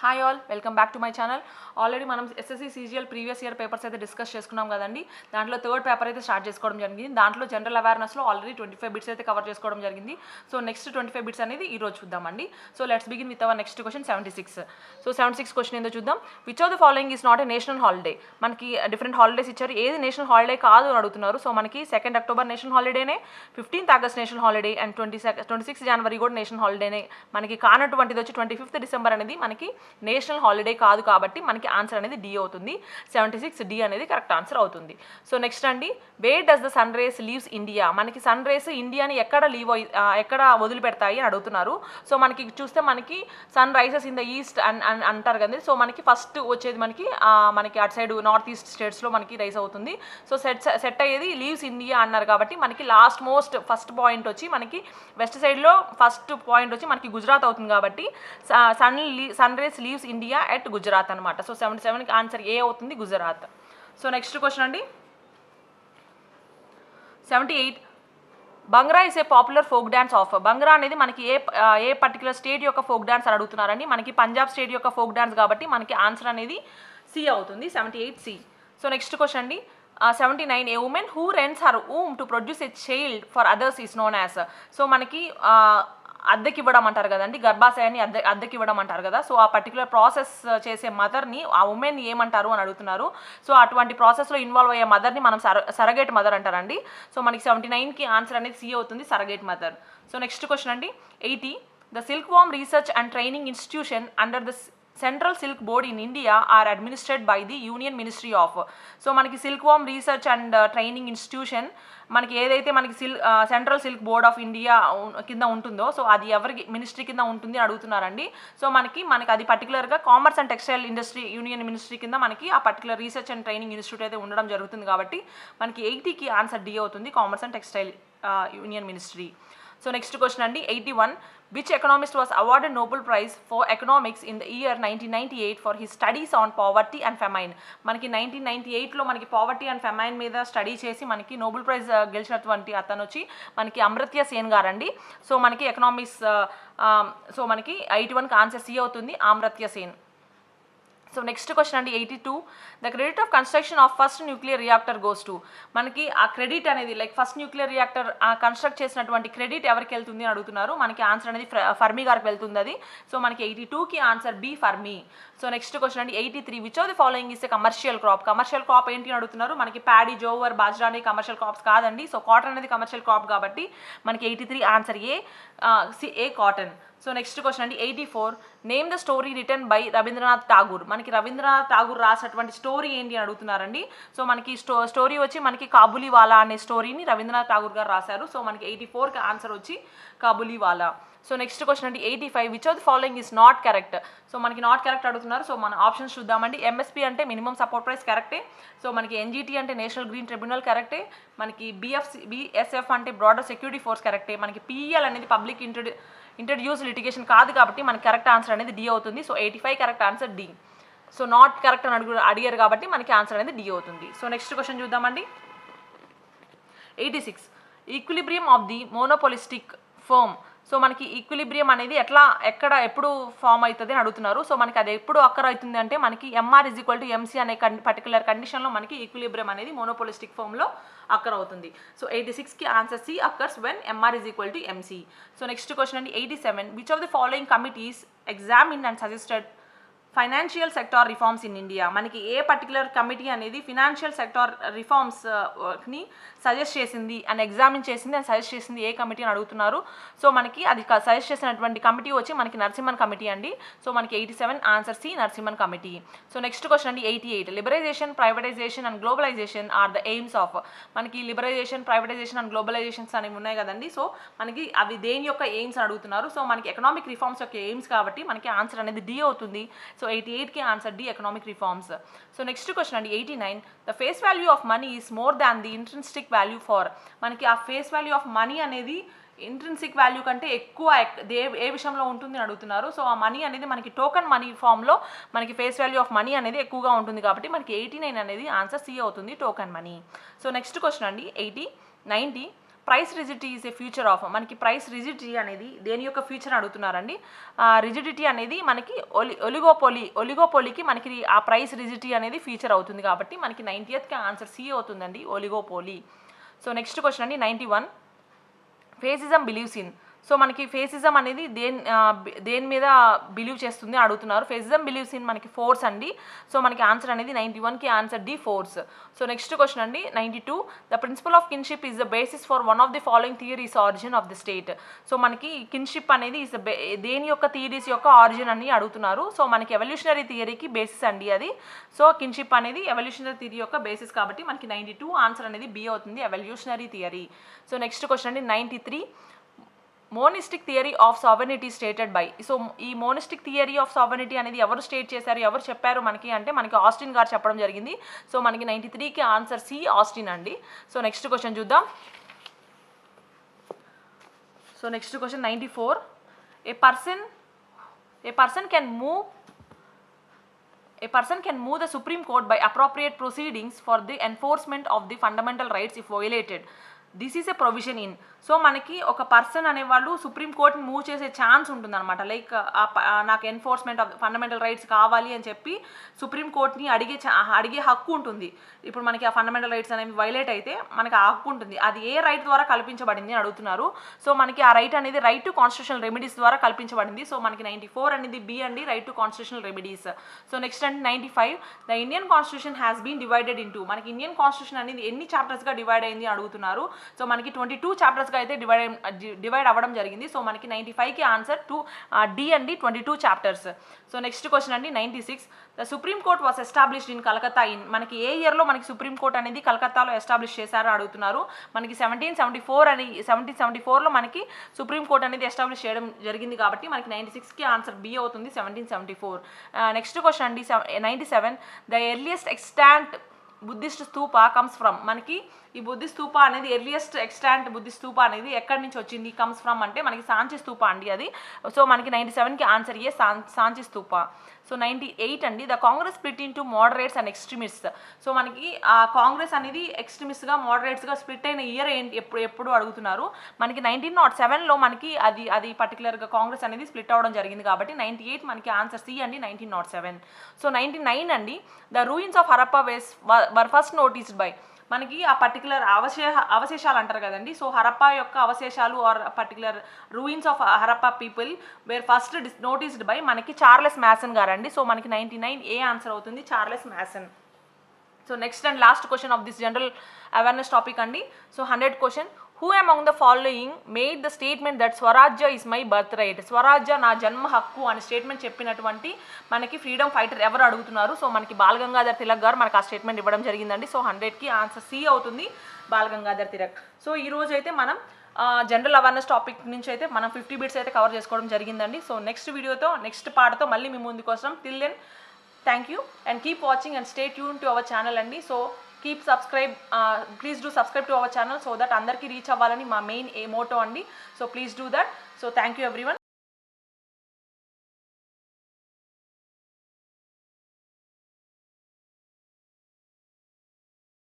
Hi all, welcome back to my channel. Already మనం SSC CGL previous year papers అయితే discuss చేసుకున్నాం కదండి. దాంట్లో థర్డ్ పేపర్ అయితే స్టార్ట్ చేసుకోవడం జరిగింది. దాంట్లో జనరల్ అవేర్నెస్లో ఆల్రెడీ 25 బిట్స్ అయితే కవర్ చేసుకోవడం జరిగింది. సో నెక్స్ట్ 25 బిట్స్ అనేది ఈరోజు చూద్దామండి. So let's begin with our next question 76. So 76 question ఏందో చూద్దాం. Which of the following is not a national holiday? మనకి డిఫరెంట్ హాలిడేస్ ఇచ్చారు, ఏది నేషనల్ హాలిడే కాదు అని అడుగుతున్నారు. సో మనకి 2 అక్టోబర్ నేషనల్ హాలిడేనే, 15th August national holiday and 26 జనవరి కూడా నేషనల్ హాలిడేనే. మనకి కానటువంటిది వచ్చి 25th డిసెంబర్ అనేది మనకి నేషనల్ హాలిడే కాదు, కాబట్టి మనకి ఆన్సర్ అనేది డి అవుతుంది. 76 డి అనేది కరెక్ట్ ఆన్సర్ అవుతుంది. సో నెక్స్ట్ అండి, where does the sun rays leaves India? మనకి సన్ రేస్ ఇండియాని ఎక్కడ వదిలిపెడతాయి అని అడుగుతున్నారు. సో మనకి చూస్తే మనకి sun rises in the east అని అంటారు కదా. సో మనకి ఫస్ట్ వచ్చేది మనకి అటు సైడ్ నార్త్ ఈస్ట్ స్టేట్స్లో మనకి రైజ్ అవుతుంది. సో సెట్ అయ్యేది లీవ్స్ ఇండియా అన్నారు, కాబట్టి మనకి ఫస్ట్ పాయింట్ వచ్చి మనకి వెస్ట్ సైడ్లో ఫస్ట్ పాయింట్ వచ్చి మనకి గుజరాత్ అవుతుంది. కాబట్టి sun rays leaves India at Gujarat అనమాట. సో 77కి ఆన్సర్ ఏ అవుతుంది, గుజరాత్. సో నెక్స్ట్ క్వశ్చన్ అండి, 78. Bhangra is a popular folk dance of? Bhangra అనేది మనకి ఏ పర్టికులర్ స్టేట్ యొక్క ఫోక్ డ్యాన్స్ అని అడుగుతున్నారండి. మనకి పంజాబ్ స్టేట్ యొక్క ఫోక్ డ్యాన్స్, కాబట్టి మనకి ఆన్సర్ అనేది సి అవుతుంది, 78 సి. సో నెక్స్ట్ క్వశ్చన్ అండి, 79. A woman who rents her womb to produce a child for others is known as? So మనకి అద్దెకి ఇవ్వడం అంటారు కదండి, గర్భాశయాన్ని అద్దెకి ఇవ్వడం అంటారు కదా. సో ఆ పర్టికులర్ ప్రాసెస్ చేసే మదర్ని, ఆ ఉమెన్ ఏమంటారు అని అడుగుతున్నారు. సో అటువంటి ప్రాసెస్లో ఇన్వాల్వ్ అయ్యే మదర్ని మనం సరగేట్ మదర్ అంటారండి. సో మనకి 79కి ఆన్సర్ అనేది సి అవుతుంది, surrogate mother. So next question అండి, 80. The silk worm research and training institution under the central silk board in India are administrate by the Union ministry of? So మనకి silk worm research and training institution మనకి ఏదైతే మనకి central silk board of India కింద ఉంటుందో, so అది ఎవరికి ministry కింద ఉంటుంది అని అడుగుతున్నారండి. సో మనకి అది పర్టికులర్గా commerce and textile industry union ministry కింద మనకి ఆ particular research and training institute అయితే ఉండడం జరుగుతుంది. కాబట్టి మనకి 80కి ఆన్సర్ డి అవుతుంది, commerce and textile union ministry. So next question అండి, 81. Which economist was awarded Nobel Prize for Economics in the year 1998 for his studies on poverty and famine? మనకి 1998లో మనకి poverty and famine మీద study చేసి మనకి Nobel prize గెలిచినటువంటి అతను వచ్చి మనకి అమర్త్య సేన్ గారండి. సో మనకి ఎకనామిక్స్ సో మనకి 81కి ఆన్సర్ సి అవుతుంది, Amartya Sen. So next question అండి, 82. The credit of construction of first nuclear reactor goes to? మనకి ఆ క్రెడిట్ అనేది ఫస్ట్ న్యూక్లియర్ రియాక్టర్ కన్స్ట్రక్ట్ చేసినటువంటి క్రెడిట్ ఎవరికి వెళ్తుంది అని అడుగుతున్నారు. మనకి ఆన్సర్ అనేది ఫర్మీ గారికి వెళ్తుంది అది. సో మనకి 82కి answer B, Fermi. So next question అండి, 83. Which of the following is a commercial crop? Commercial crop ఏంటి అని అడుగుతున్నారు. మనకి ప్యాడీ, జోవర్, బాజ్రా అనేది కమర్షియల్ క్రాప్స్ కాదండి. సో కాటన్ అనేది కమర్షియల్ క్రాప్, కాబట్టి మనకి 83 answer A cotton. So next question అండి, 84. Name the story written by Rabindranath Tagore? మనకి రవీంద్రనాథ్ ఠాగూర్ రాసినటువంటి స్టోరీ ఏంటి అని అడుగుతున్నారండి. సో మనకి స్టోరీ వచ్చి మనకి కాబూలీవాలా అనే స్టోరీని రవీంద్రనాథ్ ఠాగూర్ గారు రాశారు. సో మనకి 84కి ఆన్సర్ వచ్చి కాబూలీవాలా. సో నెక్స్ట్ క్వశ్చన్ అండి, 85. Which of the following is not correct? So మనకి నాట్ కరెక్ట్ అడుగుతున్నారు. సో మన ఆప్షన్స్ చూద్దామండి. ఎంఎస్పీ అంటే మినిమం సపోర్ట్ ప్రైస్, కరెక్టే. సో మనకి ఎన్జిటి అంటే నేషనల్ గ్రీన్ ట్రిబ్యునల్, కరెక్టే. మనకి బిఎస్ఎఫ్ అంటే బ్రాడర్ సెక్యూరిటీ ఫోర్స్, కరెక్టే. మనకి పిఈఎల్ అనేది పబ్లిక్ ఇంట్రడ్యూస్ లిటిగేషన్ కాదు, కాబట్టి మనకి కరెక్ట్ ఆన్సర్ అనేది డి అవుతుంది. So 85 correct answer D. So not correct అని అడిగారు, కాబట్టి మనకి ఆన్సర్ అనేది డి అవుతుంది. సో నెక్స్ట్ క్వశ్చన్ చూద్దామండి, 86. Equilibrium of the monopolistic firm? So మనకి ఈక్విలిబ్రియం అనేది ఎప్పుడు ఫామ్ అవుతుంది అని అడుగుతున్నారు. సో మనకి అది ఎప్పుడు అక్కర్ అవుతుంది అంటే మనకి MR is equal to MC అనే పర్టికులర్ కండిషన్లో మనకి ఈక్విలిబ్రియం అనేది మోనోపోలిస్టిక్ ఫామ్లో అక్కర్ అవుతుంది. సో 86కి answer C, occurs when MR is equal to MC. So next question అండి, 87. Which of the following committees examine and suggested financial sector reforms in India? మనకి ఏ పర్టికులర్ కమిటీ అనేది financial sector రిఫార్మ్స్ని suggest చేసింది and examine చేసింది and suggest చేసింది ఏ committee అని అడుగుతున్నారు. సో మనకి అది సజెస్ట్ చేసినటువంటి కమిటీ వచ్చి మనకి నరసింహన్ కమిటీ అండి. సో మనకి 87 answer C, Narasimhan committee. So next question అండి, 88. Liberalisation, privatisation and globalisation are the aims of? మనకి లిబరైజేషన్, ప్రైవేటైజేషన్ అండ్ గ్లోబలైజేషన్స్ అనేవి ఉన్నాయి కదండి. సో మనకి అవి దేని యొక్క ఎయిమ్స్ అని అడుగుతున్నారు. సో మనకి ఎకనామిక్ రిఫార్మ్స్ యొక్క ఎయిమ్స్, కాబట్టి మనకి ఆన్సర్ అనేది డి అవుతుంది. సో 88కి answer D, economic reforms. So next question అండి, 89. The face value of money is more than the intrinsic value for? మనకి ఆ ఫేస్ వాల్యూ ఆఫ్ మనీ అనేది ఇంట్రిన్సిక్ వాల్యూ కంటే ఎక్కువ ఏ విషయంలో ఉంటుంది అని అడుగుతున్నారు. సో ఆ మనీ అనేది మనకి టోకన్ మనీ ఫామ్లో మనకి ఫేస్ వాల్యూ ఆఫ్ మనీ అనేది ఎక్కువగా ఉంటుంది, కాబట్టి మనకి 89 అనేది ఆన్సర్ సి అవుతుంది, token money. So next question అండి, 90. Price rigidity is a future of, మనకి ప్రైస్ రిజిడిటీ అనేది దేని యొక్క ఫ్యూచర్ అడుగుతున్నారండి. రిజిడిటీ అనేది మనకి ఒలిగోపోలీకి మనకి ఆ ప్రైస్ రిజిడిటీ అనేది ఫ్యూచర్ అవుతుంది కాబట్టి మనకి 90th ఆన్సర్ సి అవుతుందండి, ఒలిగోపోలీ. సో నెక్స్ట్ క్వశ్చన్ అండి 91, ఫేసిజం బిలీవ్స్ ఇన్. సో మనకి ఫేసిజం అనేది దేని మీద బిలీవ్ చేస్తుంది అడుగుతున్నారు. ఫేసిజం బిలీవ్స్ ఇన్ మనకి ఫోర్స్ అండి. సో మనకి ఆన్సర్ అనేది 91కి answer D, force. So next question అండి 92, the principle of kinship is the basis for one of the following theories origin of the state. So మనకి kinship అనేది is దేని యొక్క థియరీస్ యొక్క ఆరిజిన్ అని అడుగుతున్నారు. సో మనకి ఎవల్యూషనరీ థియరీకి బేసిస్ అండి అది. సో కిన్షిప్ అనేది ఎవల్యూషనరీ థియరీ యొక్క బేసిస్ కాబట్టి మనకి 92 ఆన్సర్ అనేది బి అవుతుంది, evolutionary theory. So next question అండి 93, monistic theory of sovereignty stated by. So ఈ మోనిస్టిక్ థియరీ ఆఫ్ సావర్నిటీ అనేది ఎవరు స్టేట్ చేశారు, ఎవరు చెప్పారు మనకి అంటే మనకి ఆస్టిన్ గారు చెప్పడం జరిగింది. సో మనకి 93కి ఆన్సర్ సి, ఆస్టిన్ అండి. సో నెక్స్ట్ క్వశ్చన్ చూద్దాం. So next question 94, A person can move the Supreme Court by appropriate proceedings for the enforcement of the fundamental rights if violated. This is a provision in. So మనకి ఒక person అనేవాళ్ళు సుప్రీంకోర్టుని move చేసే chance ఉంటుందన్నమాట. Like నాకు enforcement of fundamental rights కావాలి అని చెప్పి సుప్రీంకోర్టుని అడిగే హక్కు ఉంటుంది. ఇప్పుడు మనకి ఆ ఫండమెంటల్ రైట్స్ అనేవి వైలేట్ అయితే మనకి ఆ హక్కు ఉంటుంది. అది ఏ రైట్ ద్వారా కల్పించబడింది అని అడుగుతున్నారు. సో మనకి ఆ రైట్ అనేది రైట్ టు కాన్స్టిట్యూషనల్ రెమెడీస్ ద్వారా కల్పించబడింది. సో మనకి 94 అనేది బి అండి, right to constitutional remedies. So next అండి 95, the Indian constitution has been divided into. మనకి ఇండియన్ కాన్స్టిట్యూషన్ అనేది ఎన్ని చాప్టర్స్గా డివైడ్ అయింది అడుగుతున్నారు. సో మనకి 22 చాప్టర్స్గా అయితే డివైడ్ అవ్వడం జరిగింది. సో మనకి 95కి ఆన్సర్ డి అండి, 22 చాప్టర్స్. సో నెక్స్ట్ క్వశ్చన్ అండి 96, the supreme court was established in Calcutta in. మనకి ఏ ఇయర్లో మనకి సుప్రీం కోర్ట్ అనేది కలకత్తాలో ఎస్టాబ్లిష్ చేశారో అడుగుతున్నారు. మనకి 1774లో మనకి సుప్రీం కోర్ట్ అనేది ఎస్టాబ్లిష్ చేయడం జరిగింది కాబట్టి మనకి 96కి ఆన్సర్ బి అవుతుంది, 1774. నెక్స్ట్ క్వశ్చన్ అండి 97, the earliest extant Buddhist stupa comes from. మనకి ఈ బుద్ధిస్ట్ స్తూపా అనేది ఎర్లియస్ట్ ఎక్స్టాంట్ బుద్ధిస్ట్ స్తూపా అనేది ఎక్కడి నుంచి వచ్చింది, కమ్స్ ఫ్రమ్ అంటే మనకి సాంచి స్తూపా అండి అది. సో మనకి 97కి ఆన్సర్ ఏ, సాంచి స్తూపా. సో 98 అండి, the Congress split into moderates and extremists. So మనకి ఆ కాంగ్రెస్ అనేది ఎక్స్ట్రీమిస్ట్గా మోడరేట్స్గా స్ప్లిట్ అయిన ఇయర్ ఏంటి, ఎప్పుడు అడుగుతున్నారు. మనకి 1907లో మనకి అది పర్టికులర్గా కాంగ్రెస్ అనేది స్ప్లిట్ అవ్వడం జరిగింది కాబట్టి 98 మనకి ఆన్సర్ సి అండి, 1907. సో 99 అండి, the ruins of Harappa were first noticed by. మనకి ఆ పర్టికులర్ అవశేషాలు అంటారు కదండి. సో హరప్పా యొక్క అవశేషాలు are particular ruins of Harappa people were first noticed by మనకి చార్లెస్ మ్యాసన్ గారండి. సో మనకి 99 ఏ ఆన్సర్ అవుతుంది, Charles Masson. So next and last question of this general awareness topic అండి. So 100th question, who among the following made the statement that Swarajya is my birth right. Swarajya నా జన్మ హక్కు అనే statement చెప్పినటువంటి మనకి freedom fighter ఎవరు అడుగుతున్నారు. సో మనకి బాలగంగాధర్ తిలక్ గారు మనకి ఆ స్టేట్మెంట్ ఇవ్వడం జరిగిందండి. సో 100కి ఆన్సర్ సి అవుతుంది, బాలగంగాధర్ తిలక్. సో ఈరోజు అయితే మనం జనరల్ అవేర్నెస్ టాపిక్ నుంచి అయితే మనం 50 బిట్స్ అయితే కవర్ చేసుకోవడం జరిగిందండి. సో నెక్స్ట్ వీడియోతో నెక్స్ట్ పార్ట్తో మళ్ళీ మీ ముందుకు వస్తాం. Till then thank you and keep watching and stay tune to our channel అండి. So keep subscribe, please do subscribe to our channel so that అందరికీ రీచ్ అవ్వాలని మా మెయిన్ మోటో అండి. So please do that. So thank you everyone.